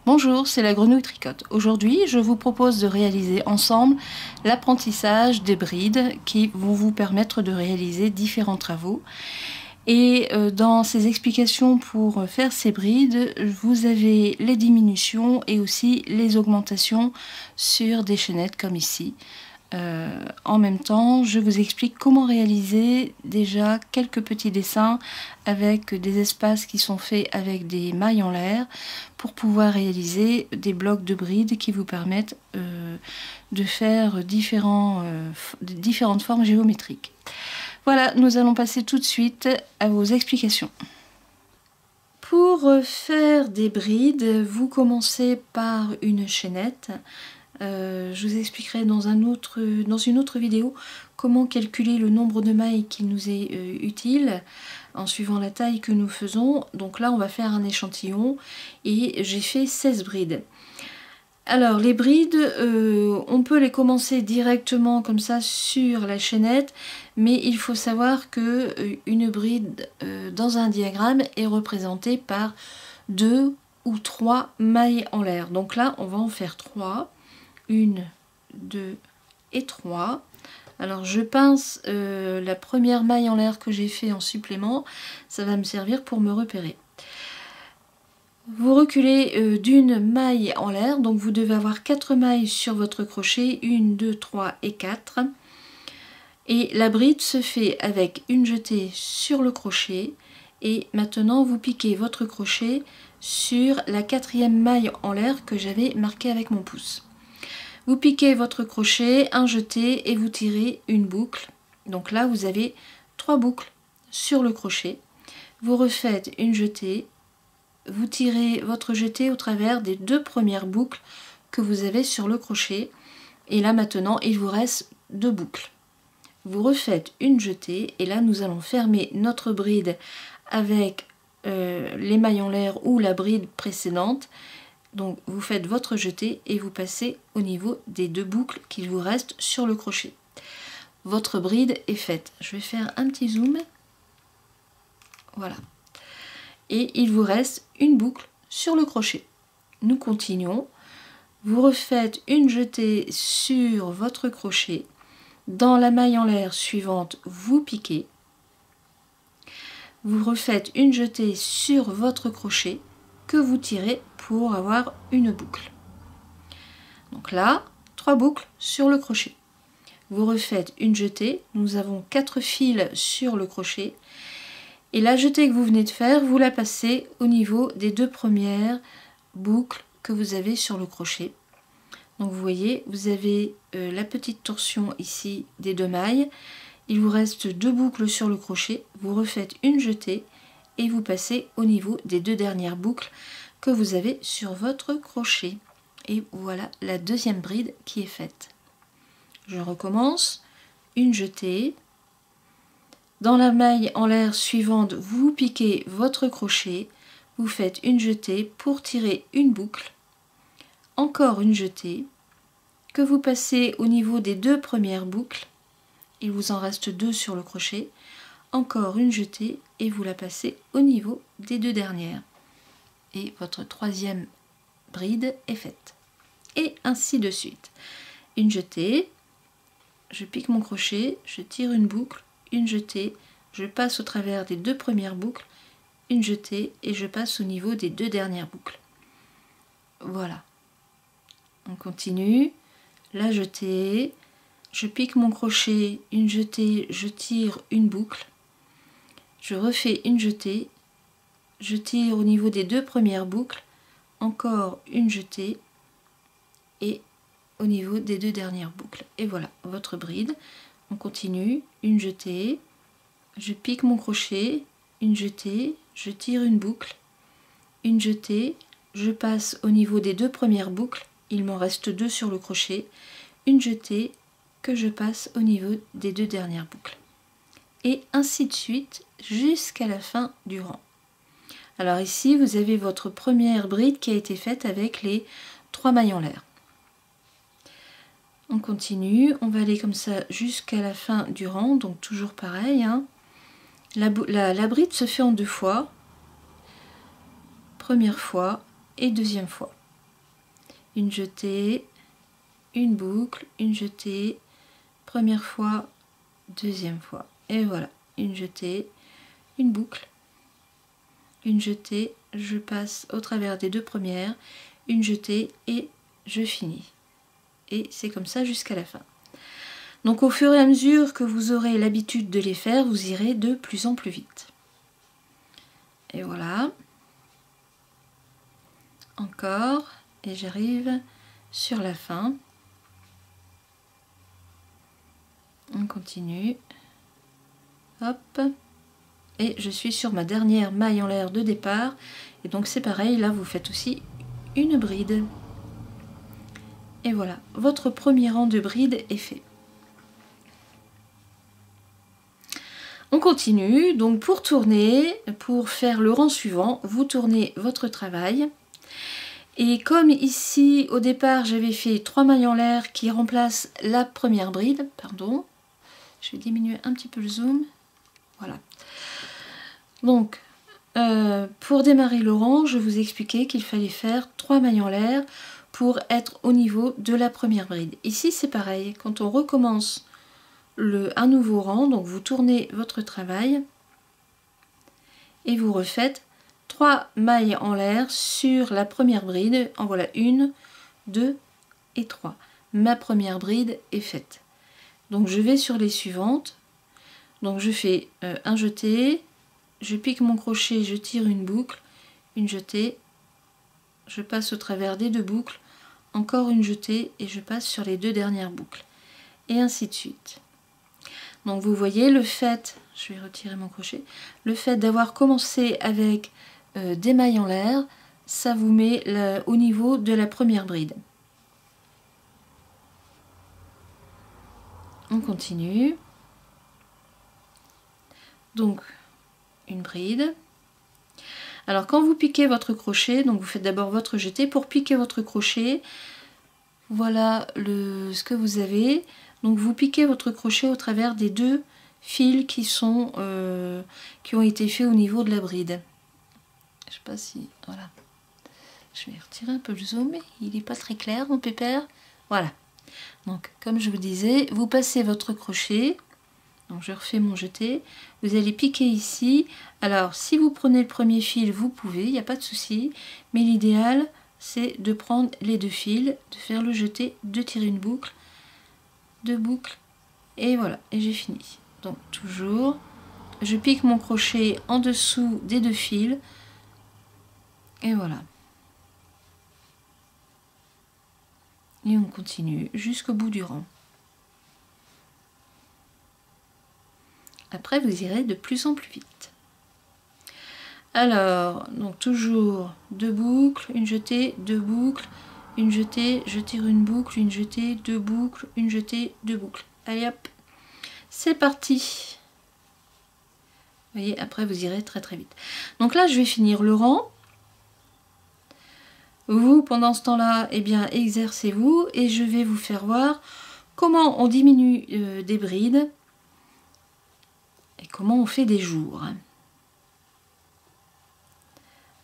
Bonjour, c'est la Grenouille Tricote. Aujourd'hui, je vous propose de réaliser ensemble l'apprentissage des brides qui vont vous permettre de réaliser différents travaux. Et dans ces explications pour faire ces brides, vous avez les diminutions et aussi les augmentations sur des chaînettes comme ici. En même temps, je vous explique comment réaliser déjà quelques petits dessins avec des espaces qui sont faits avec des mailles en l'air pour pouvoir réaliser des blocs de brides qui vous permettent de faire différentes formes géométriques. Voilà, nous allons passer tout de suite à vos explications. Pour faire des brides, vous commencez par une chaînette. Je vous expliquerai dans une autre vidéo comment calculer le nombre de mailles qui nous est utile en suivant la taille que nous faisons. Donc là on va faire un échantillon et j'ai fait 16 brides. Alors les brides, on peut les commencer directement comme ça sur la chaînette, mais il faut savoir que une bride dans un diagramme est représentée par 2 ou 3 mailles en l'air. Donc là on va en faire 3. 1, 2 et 3. Alors je pince la première maille en l'air que j'ai fait en supplément, ça va me servir pour me repérer. Vous reculez d'une maille en l'air, donc vous devez avoir 4 mailles sur votre crochet, 1, 2, 3 et 4. Et la bride se fait avec une jetée sur le crochet et maintenant vous piquez votre crochet sur la 4e maille en l'air que j'avais marquée avec mon pouce. Vous piquez votre crochet, un jeté et vous tirez une boucle. Donc là vous avez 3 boucles sur le crochet. Vous refaites une jetée, vous tirez votre jeté au travers des 2 premières boucles que vous avez sur le crochet. Et là maintenant il vous reste 2 boucles. Vous refaites une jetée et là nous allons fermer notre bride avec les mailles en l'air ou la bride précédente. Donc vous faites votre jeté et vous passez au niveau des 2 boucles qu'il vous reste sur le crochet. Votre bride est faite. Je vais faire un petit zoom. Voilà. Et il vous reste une boucle sur le crochet. Nous continuons. Vous refaites une jetée sur votre crochet. Dans la maille en l'air suivante, vous piquez. Vous refaites une jetée sur votre crochet que vous tirez pour avoir une boucle. Donc là, 3 boucles sur le crochet. Vous refaites une jetée, nous avons 4 fils sur le crochet. Et la jetée que vous venez de faire, vous la passez au niveau des 2 premières boucles que vous avez sur le crochet. Donc vous voyez, vous avez la petite torsion ici des 2 mailles. Il vous reste 2 boucles sur le crochet. Vous refaites une jetée et vous passez au niveau des 2 dernières boucles que vous avez sur votre crochet. Et voilà la 2e bride qui est faite. Je recommence. Une jetée. Dans la maille en l'air suivante, vous piquez votre crochet. Vous faites une jetée pour tirer une boucle. Encore une jetée que vous passez au niveau des 2 premières boucles. Il vous en reste 2 sur le crochet. Encore une jetée et vous la passez au niveau des 2 dernières. Et votre 3e bride est faite. Et ainsi de suite. Une jetée, je pique mon crochet, je tire une boucle, une jetée, je passe au travers des 2 premières boucles, une jetée et je passe au niveau des 2 dernières boucles. Voilà. On continue. La jetée, je pique mon crochet, une jetée, je tire une boucle. Je refais une jetée, je tire au niveau des 2 premières boucles, encore une jetée et au niveau des 2 dernières boucles. Et voilà votre bride. On continue, une jetée, je pique mon crochet, une jetée, je tire une boucle, une jetée, je passe au niveau des 2 premières boucles, il m'en reste 2 sur le crochet, une jetée que je passe au niveau des 2 dernières boucles. Et ainsi de suite jusqu'à la fin du rang. Alors ici vous avez votre première bride qui a été faite avec les 3 mailles en l'air. On continue, on va aller comme ça jusqu'à la fin du rang, donc toujours pareil. Hein. La bride se fait en 2 fois, première fois et deuxième fois. une jetée, une boucle, une jetée, première fois, deuxième fois. Et voilà, une jetée, une boucle, une jetée, je passe au travers des deux premières, une jetée et je finis. Et c'est comme ça jusqu'à la fin. Donc au fur et à mesure que vous aurez l'habitude de les faire, vous irez de plus en plus vite. Et voilà. Encore. Et j'arrive sur la fin. On continue. Hop. Et je suis sur ma dernière maille en l'air de départ. Et donc c'est pareil, là vous faites aussi une bride. Et voilà, votre premier rang de bride est fait. On continue, donc pour tourner, pour faire le rang suivant, vous tournez votre travail. Et comme ici, au départ, j'avais fait 3 mailles en l'air qui remplacent la première bride, pardon, je vais diminuer un petit peu le zoom, voilà. Donc, pour démarrer le rang, je vous expliquais qu'il fallait faire 3 mailles en l'air pour être au niveau de la première bride. Ici, c'est pareil, quand on recommence un nouveau rang, donc vous tournez votre travail et vous refaites 3 mailles en l'air sur la première bride. En voilà 1, 2 et 3. Ma première bride est faite. Donc je vais sur les suivantes. Donc je fais un jeté, je pique mon crochet, je tire une boucle, une jetée, je passe au travers des deux boucles, encore une jetée et je passe sur les deux dernières boucles. Et ainsi de suite. Donc vous voyez le fait, je vais retirer mon crochet, le fait d'avoir commencé avec des mailles en l'air, ça vous met au niveau de la première bride. On continue. Donc une bride. Alors quand vous piquez votre crochet, donc vous faites d'abord votre jeté. Pour piquer votre crochet, voilà ce que vous avez. Donc vous piquez votre crochet au travers des deux fils qui ont été faits au niveau de la bride. Je sais pas si... Voilà. Je vais retirer un peu le zoom. Il n'est pas très clair, mon pépère. Voilà. Donc, comme je vous disais, vous passez votre crochet. Donc, je refais mon jeté. Vous allez piquer ici. Alors, si vous prenez le premier fil, vous pouvez. Il n'y a pas de souci. Mais l'idéal, c'est de prendre les deux fils, de faire le jeté, de tirer une boucle, deux boucles. Et voilà. Et j'ai fini. Donc, toujours, je pique mon crochet en dessous des deux fils. Et voilà. Et on continue jusqu'au bout du rang. Après, vous irez de plus en plus vite. Alors, donc toujours deux boucles, une jetée, deux boucles, une jetée, je tire une boucle, une jetée, deux boucles, une jetée, deux boucles. Allez hop, c'est parti. Vous voyez, après vous irez très très vite. Donc là, je vais finir le rang. Vous, pendant ce temps-là, eh bien, exercez-vous et je vais vous faire voir comment on diminue des brides et comment on fait des jours.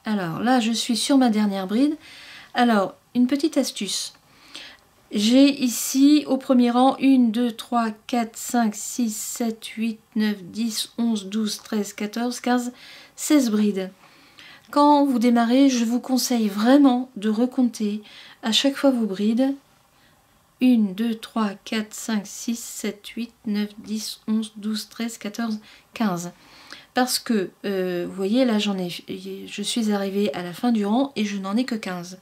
Alors là, je suis sur ma dernière bride. Alors, une petite astuce. J'ai ici au premier rang 1, 2, 3, 4, 5, 6, 7, 8, 9, 10, 11, 12, 13, 14, 15, 16 brides. Quand vous démarrez, je vous conseille vraiment de recompter à chaque fois vos brides. 1, 2, 3, 4, 5, 6, 7, 8, 9, 10, 11, 12, 13, 14, 15. Parce que, vous voyez, là, je suis arrivée à la fin du rang et je n'en ai que 15.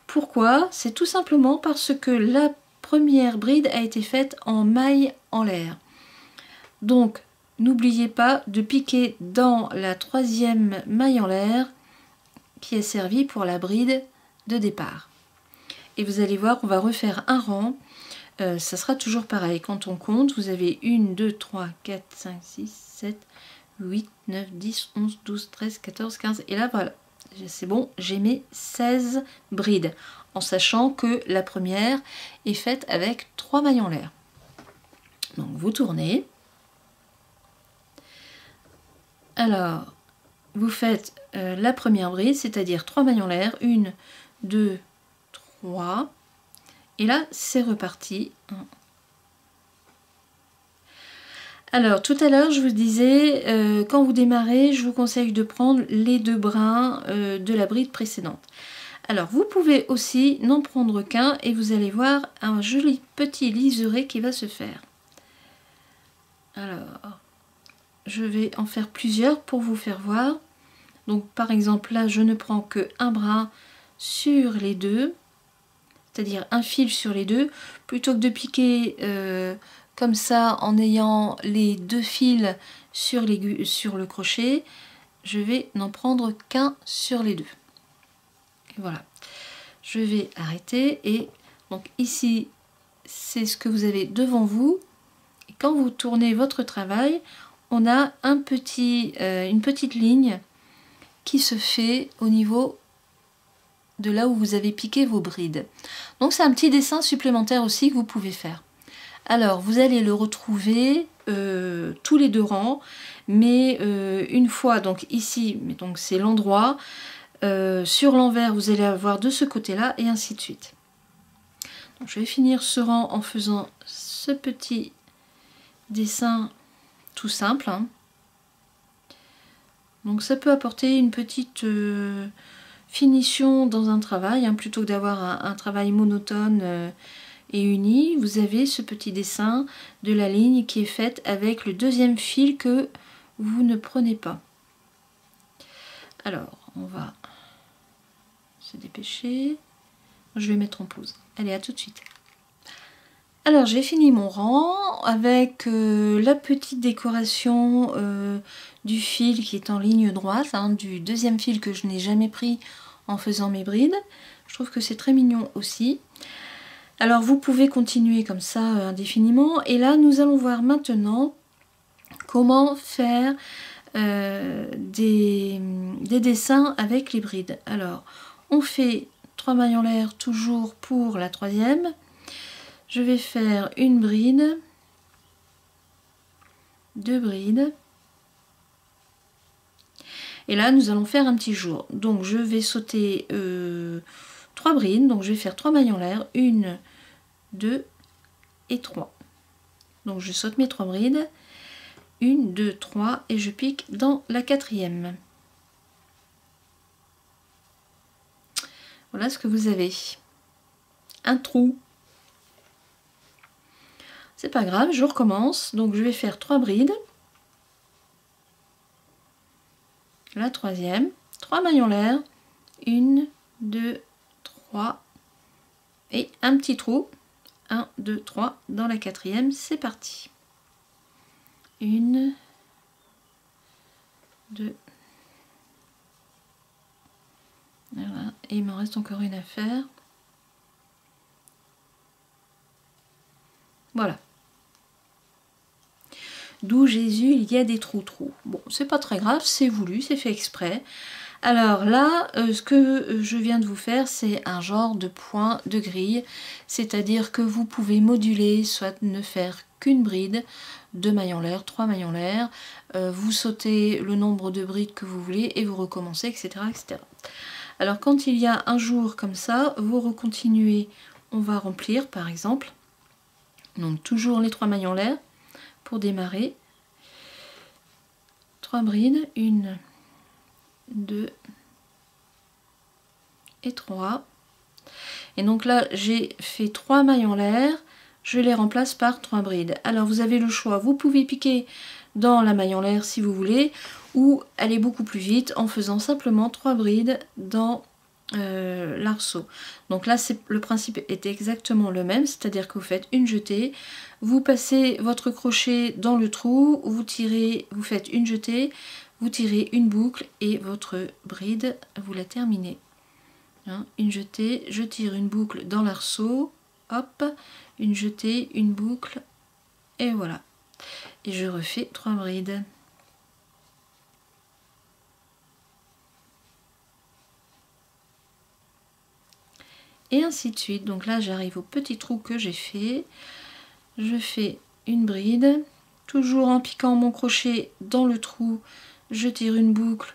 Pourquoi? C'est tout simplement parce que la première bride a été faite en maille en l'air. Donc, n'oubliez pas de piquer dans la troisième maille en l'air qui est servie pour la bride de départ. Et vous allez voir qu'on va refaire un rang. Ça sera toujours pareil. Quand on compte, vous avez 1, 2, 3, 4, 5, 6, 7, 8, 9, 10, 11, 12, 13, 14, 15. Et là, voilà. C'est bon, j'ai mes 16 brides. En sachant que la première est faite avec 3 mailles en l'air. Donc, vous tournez. Alors, vous faites la première bride, c'est-à-dire 3 mailles en l'air. 1, 2, 3. Et là, c'est reparti. Alors, tout à l'heure, je vous disais, quand vous démarrez, je vous conseille de prendre les 2 brins de la bride précédente. Alors, vous pouvez aussi n'en prendre qu'un et vous allez voir un joli petit liseré qui va se faire. Alors, je vais en faire plusieurs pour vous faire voir. Donc, par exemple, là, je ne prends que un brin sur les 2, c'est-à-dire un fil sur les 2, plutôt que de piquer comme ça en ayant les 2 fils sur le crochet, je vais n'en prendre qu'un sur les 2. Et voilà, je vais arrêter et donc ici c'est ce que vous avez devant vous. Et quand vous tournez votre travail, on a une petite ligne qui se fait au niveau de là où vous avez piqué vos brides. Donc c'est un petit dessin supplémentaire aussi que vous pouvez faire. Alors vous allez le retrouver tous les 2 rangs, mais une fois donc ici, mais donc c'est l'endroit. Sur l'envers, vous allez avoir de ce côté-là et ainsi de suite. Donc, je vais finir ce rang en faisant ce petit dessin tout simple. Donc ça peut apporter une petite finition dans un travail, plutôt que d'avoir un travail monotone et uni. Vous avez ce petit dessin de la ligne qui est faite avec le 2e fil que vous ne prenez pas. Alors, on va se dépêcher. Je vais mettre en pause. Allez, à tout de suite. Alors, j'ai fini mon rang avec la petite décoration du fil qui est en ligne droite, du 2e fil que je n'ai jamais pris en faisant mes brides. Je trouve que c'est très mignon aussi. Alors, vous pouvez continuer comme ça indéfiniment. Et là, nous allons voir maintenant comment faire des dessins avec les brides. Alors, on fait 3 mailles en l'air toujours pour la 3e. Je vais faire une bride, 2 brides. Et là, nous allons faire un petit jour. Donc, je vais sauter 3 brides. Donc, je vais faire 3 mailles en l'air. 1, 2 et 3. Donc, je saute mes 3 brides. 1, 2, 3 et je pique dans la 4e. Voilà ce que vous avez. Un trou. C'est pas grave, je recommence. Donc je vais faire 3 brides. La 3e. 3 mailles en l'air. 1, 2, 3. Et un petit trou. 1, 2, 3 dans la 4e. C'est parti. 1, 2. Voilà. Et il m'en reste encore une à faire. Voilà. D'où Jésus, il y a des trous. Bon, c'est pas très grave, c'est voulu, c'est fait exprès. Alors là, ce que je viens de vous faire, c'est un genre de point de grille. C'est-à-dire que vous pouvez moduler, soit ne faire qu'une bride, 2 mailles en l'air, 3 mailles en l'air. Vous sautez le nombre de brides que vous voulez et vous recommencez, etc., etc. Alors quand il y a un jour comme ça, vous recontinuez, on va remplir par exemple. Donc toujours les 3 mailles en l'air pour démarrer. 3 brides, 1, 2 et 3. Et donc là j'ai fait 3 mailles en l'air, je les remplace par 3 brides. Alors vous avez le choix, vous pouvez piquer dans la maille en l'air si vous voulez, ou aller beaucoup plus vite en faisant simplement 3 brides dans l'arceau. Donc là le principe est exactement le même, c'est-à-dire que vous faites une jetée, vous passez votre crochet dans le trou, vous tirez, vous faites une jetée, vous tirez une boucle et votre bride vous la terminez. Une jetée, je tire une boucle dans l'arceau, hop, une jetée, une boucle et voilà. Et je refais 3 brides. Et ainsi de suite. Donc là j'arrive au petit trou que j'ai fait, je fais une bride, toujours en piquant mon crochet dans le trou, je tire une boucle,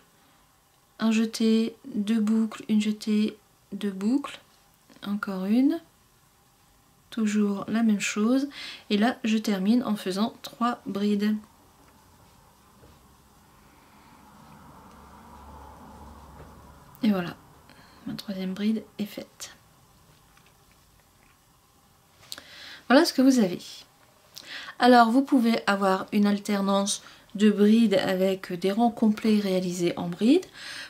un jeté, 2 boucles, une jetée, 2 boucles, encore une, toujours la même chose, et là je termine en faisant 3 brides. Et voilà, ma troisième bride est faite. Voilà ce que vous avez. Alors vous pouvez avoir une alternance de brides avec des rangs complets réalisés en brides.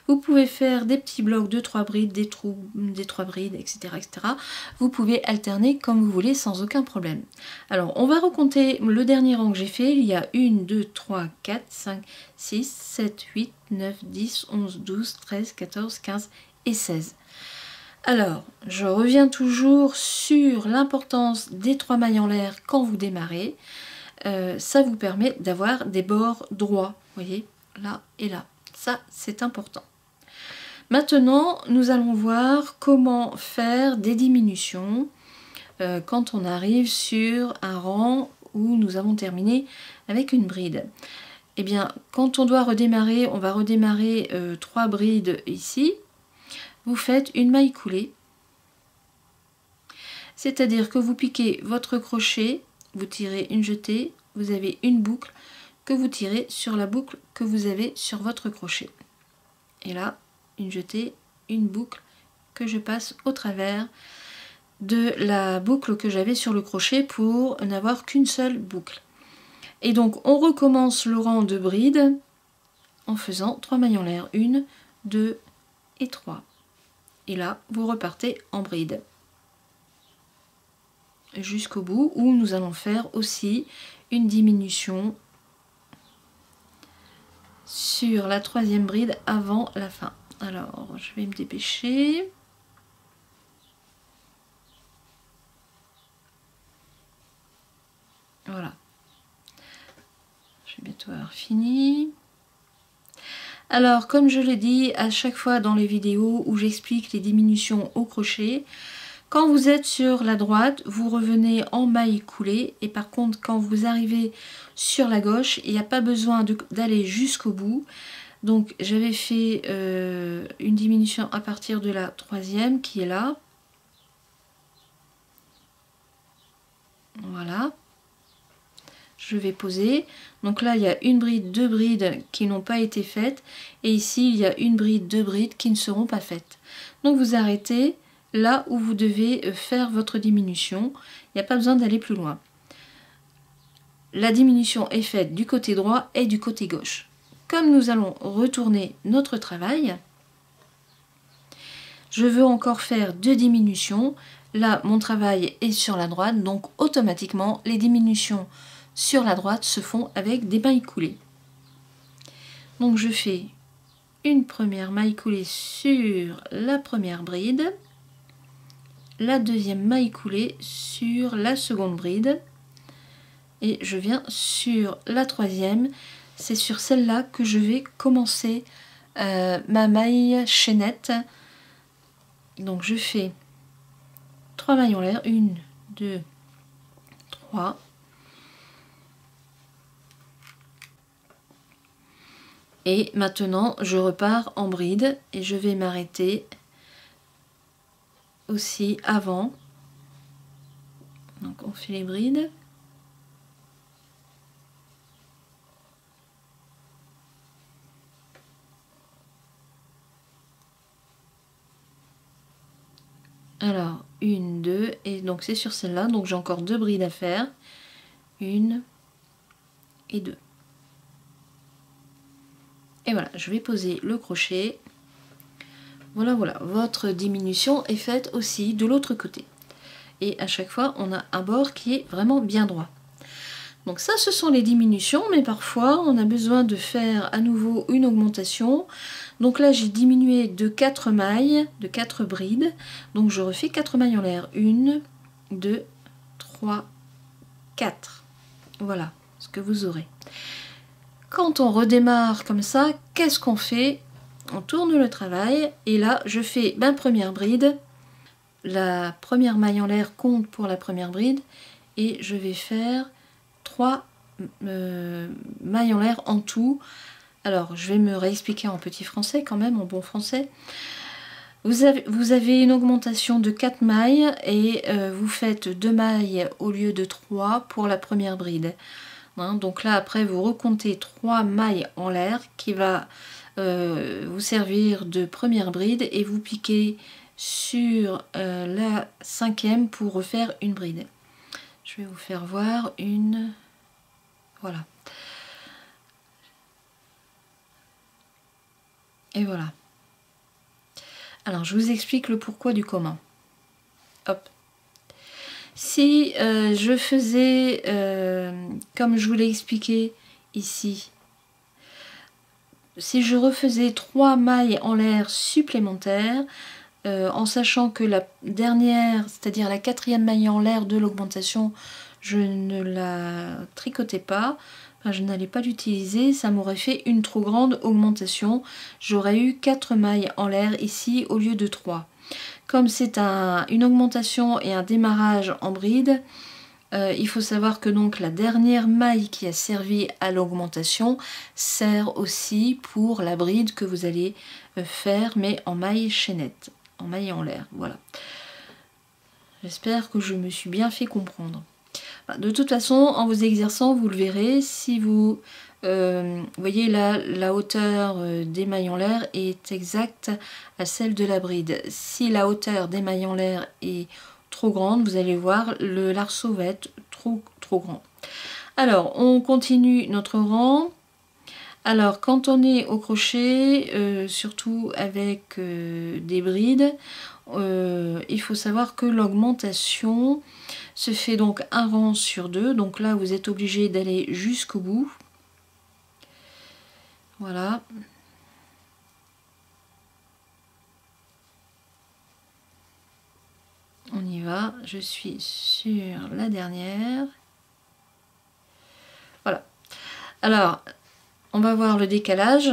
Vous pouvez faire des petits blocs de 3 brides, des trous, des 3 brides, etc., etc. Vous pouvez alterner comme vous voulez sans aucun problème. Alors on va recompter le dernier rang que j'ai fait. Il y a 1, 2, 3, 4, 5, 6, 7, 8, 9, 10, 11, 12, 13, 14, 15 et 16. Alors, je reviens toujours sur l'importance des 3 mailles en l'air quand vous démarrez. Ça vous permet d'avoir des bords droits, vous voyez, là et là. Ça, c'est important. Maintenant, nous allons voir comment faire des diminutions quand on arrive sur un rang où nous avons terminé avec une bride. Eh bien, quand on doit redémarrer, on va redémarrer 3 brides ici. Vous faites une maille coulée, c'est-à-dire que vous piquez votre crochet, vous tirez une jetée, vous avez une boucle que vous tirez sur la boucle que vous avez sur votre crochet. Et là, une jetée, une boucle que je passe au travers de la boucle que j'avais sur le crochet pour n'avoir qu'une seule boucle. Et donc on recommence le rang de bride en faisant 3 mailles en l'air, 1, 2 et 3. Et là, vous repartez en bride jusqu'au bout où nous allons faire aussi une diminution sur la 3e bride avant la fin. Alors, je vais me dépêcher. Voilà. Je vais bientôt avoir fini. Alors, comme je l'ai dit à chaque fois dans les vidéos où j'explique les diminutions au crochet, quand vous êtes sur la droite, vous revenez en maille coulée. Et par contre, quand vous arrivez sur la gauche, il n'y a pas besoin d'aller jusqu'au bout. Donc, j'avais fait une diminution à partir de la 3e qui est là. Voilà. Je vais poser. Donc là, il y a une bride, 2 brides qui n'ont pas été faites. Et ici, il y a une bride, 2 brides qui ne seront pas faites. Donc vous arrêtez là où vous devez faire votre diminution. Il n'y a pas besoin d'aller plus loin. La diminution est faite du côté droit et du côté gauche. Comme nous allons retourner notre travail, je veux encore faire 2 diminutions. Là, mon travail est sur la droite, donc automatiquement, les diminutions sur la droite se font avec des mailles coulées. Donc je fais une première maille coulée sur la première bride, la deuxième maille coulée sur la seconde bride et je viens sur la troisième. C'est sur celle-là que je vais commencer ma maille chaînette. Donc je fais 3 mailles en l'air, 1, 2, 3. Et maintenant, je repars en bride et je vais m'arrêter aussi avant. Donc on fait les brides. Alors, 1, 2, et donc c'est sur celle-là, donc j'ai encore 2 brides à faire. 1 et 2. Et voilà, je vais poser le crochet. Voilà, voilà, votre diminution est faite aussi de l'autre côté. Et à chaque fois, on a un bord qui est vraiment bien droit. Donc ça, ce sont les diminutions, mais parfois, on a besoin de faire à nouveau une augmentation. Donc là, j'ai diminué de 4 mailles, de 4 brides. Donc je refais 4 mailles en l'air. 1, 2, 3, 4. Voilà ce que vous aurez. Quand on redémarre comme ça, qu'est-ce qu'on fait? On tourne le travail et là je fais ma première bride. La première maille en l'air compte pour la première bride et je vais faire 3 mailles en l'air en tout. Alors je vais me réexpliquer en petit français quand même, en bon français. Vous avez une augmentation de 4 mailles et vous faites 2 mailles au lieu de 3 pour la première bride. Hein, donc là après vous recomptez 3 mailles en l'air qui va vous servir de première bride et vous piquez sur la 5e pour refaire une bride. Je vais vous faire voir une... Voilà. Et voilà. Alors je vous explique le pourquoi du comment. Hop. Si je faisais, comme je vous l'ai expliqué ici, si je refaisais 3 mailles en l'air supplémentaires, en sachant que la dernière, c'est-à-dire la 4e maille en l'air de l'augmentation, je ne la tricotais pas, enfin, je n'allais pas l'utiliser, ça m'aurait fait une trop grande augmentation. J'aurais eu 4 mailles en l'air ici au lieu de 3. Comme c'est une augmentation et un démarrage en bride, il faut savoir que donc la dernière maille qui a servi à l'augmentation sert aussi pour la bride que vous allez faire, mais en maille chaînette, en maille en l'air. Voilà. J'espère que je me suis bien fait comprendre. De toute façon, en vous exerçant, vous le verrez, si vous voyez là, la hauteur des mailles en l'air est exacte à celle de la bride. Si la hauteur des mailles en l'air est trop grande, vous allez voir, le l'arceau va être trop grand. Alors, on continue notre rang. Alors, quand on est au crochet, surtout avec des brides, il faut savoir que l'augmentation se fait donc un rang sur 2. Donc là, vous êtes obligé d'aller jusqu'au bout. Voilà. On y va. Je suis sur la dernière. Voilà. Alors, on va voir le décalage.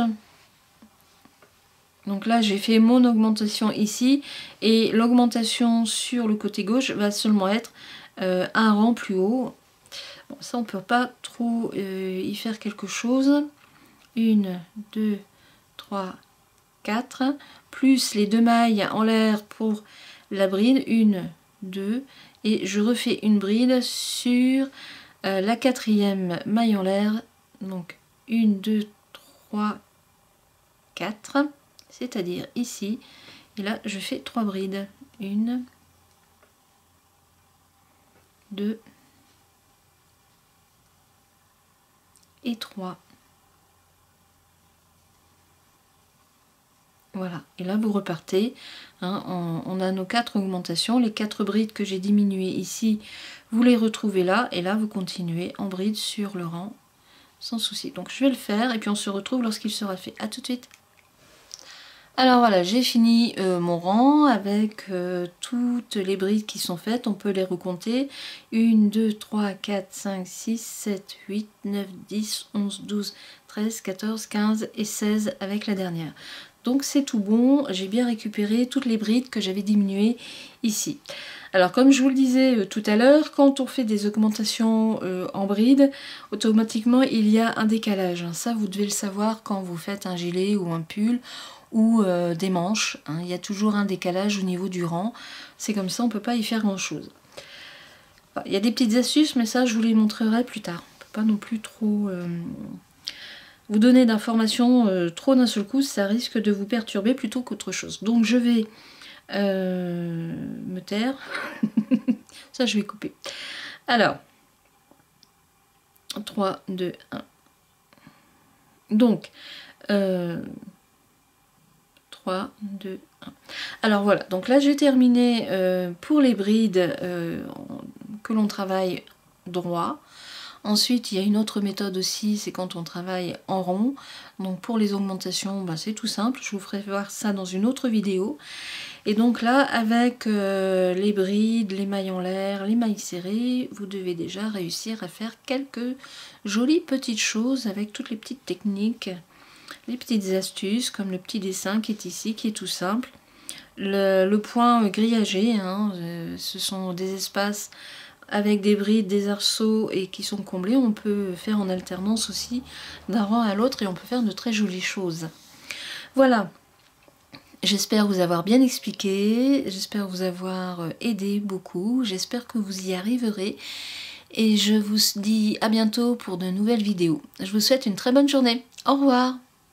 Donc là, j'ai fait mon augmentation ici. Et l'augmentation sur le côté gauche va seulement être un rang plus haut. Bon, ça, on ne peut pas trop y faire quelque chose. 1, 2, 3, 4. Plus les 2 mailles en l'air pour la bride. 1, 2. Et je refais une bride sur la 4e maille en l'air. Donc 1, 2, 3, 4. C'est-à-dire ici. Et là, je fais 3 brides. 1, 2 et 3. Voilà, et là vous repartez, hein, on a nos 4 augmentations, les 4 brides que j'ai diminuées ici, vous les retrouvez là, et là vous continuez en bride sur le rang, sans souci. Donc je vais le faire, et puis on se retrouve lorsqu'il sera fait. A tout de suite. Alors voilà, j'ai fini mon rang avec toutes les brides qui sont faites, on peut les recompter. 1, 2, 3, 4, 5, 6, 7, 8, 9, 10, 11, 12, 13, 14, 15 et 16 avec la dernière. Donc c'est tout bon, j'ai bien récupéré toutes les brides que j'avais diminuées ici. Alors comme je vous le disais tout à l'heure, quand on fait des augmentations en bride, automatiquement il y a un décalage. Ça vous devez le savoir quand vous faites un gilet ou un pull ou des manches. Il y a toujours un décalage au niveau du rang. C'est comme ça, on ne peut pas y faire grand chose. Enfin, il y a des petites astuces, mais ça je vous les montrerai plus tard. On ne peut pas non plus trop... vous donner d'informations trop d'un seul coup, ça risque de vous perturber plutôt qu'autre chose. Donc je vais me taire. Ça je vais couper. Alors, 3, 2, 1. Donc, 3, 2, 1. Alors voilà, donc là j'ai terminé pour les brides que l'on travaille droit. Ensuite, il y a une autre méthode aussi, c'est quand on travaille en rond. Donc pour les augmentations, bah, c'est tout simple. Je vous ferai voir ça dans une autre vidéo. Et donc là, avec les brides, les mailles en l'air, les mailles serrées, vous devez déjà réussir à faire quelques jolies petites choses avec toutes les petites techniques, les petites astuces, comme le petit dessin qui est ici, qui est tout simple. Le point grillagé, hein, ce sont des espaces avec des brides, des arceaux et qui sont comblés. On peut faire en alternance aussi d'un rang à l'autre et on peut faire de très jolies choses. Voilà. J'espère vous avoir bien expliqué, j'espère vous avoir aidé beaucoup, j'espère que vous y arriverez. Et je vous dis à bientôt pour de nouvelles vidéos. Je vous souhaite une très bonne journée. Au revoir.